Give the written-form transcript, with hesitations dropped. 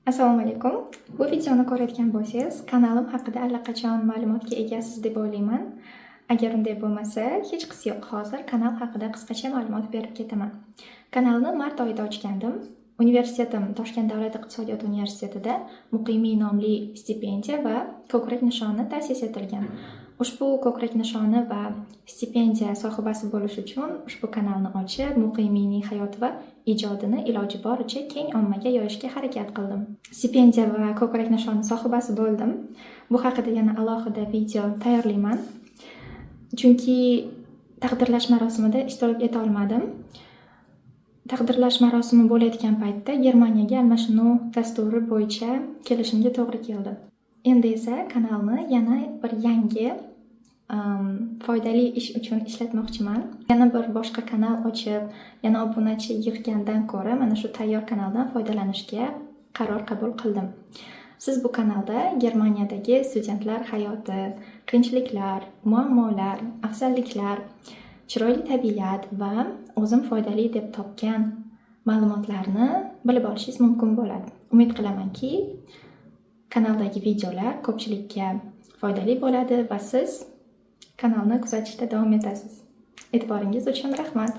Assalomu alaykum. Bu videoni ko'rayotgan bo'lsangiz, kanalim haqida allaqachon ma'lumotga egasiz deb o'ylayman. Agar unday bo'lmasa, hech qisi yo'q. Hozir kanal haqida qisqacha ma'lumot berib ketaman. Kanalni mart oyida ochgandim. Universitetim Toshkent davlat iqtisodiyot universitetida muqimiy nomli stipendiya va ko'krak nishoni ta'sis etilgan. Ushbu ko'krak nishoni va stipendiya sohibasi bo'lish uchun ushbu kanalni ochib, muqimiyning hayoti va ijodini iloji boricha keng ommaga yoyishga harakat qildim. Stipendiya va ko'krak nishoni sohibasi bo'ldim. Bu haqida yana alohida video tayyorlayman. Chunki taqdirlash marosimida ishtirok eta olmadim. Taqdirlash marosimi bo'layotgan paytda Germaniyaga almashinuv dasturi bo'yicha kelishimga to'g'ri keldi. Endi esa kanalni yana bir yangi foydali ish uchun ishlatmoqchiman. Yana bir boshqa kanal ochib, yana obunachi yig'gandan ko'ra mana shu tayyor kanaldan foydalanishga qaror qabul qildim. Siz bu kanalda Germaniyadagi studentlar hayoti, qiyinchiliklar, muammolar, afzalliklar, chiroyli tabiat va o'zim foydali deb topgan ma'lumotlarni bilib olishingiz mumkin bo'ladi. Umid qilamanki, kanaldagi videolar ko'pchilikka foydali bo'ladi va siz kanalni kuzatishda davom etasiz. E'tiboringiz uchun rahmat.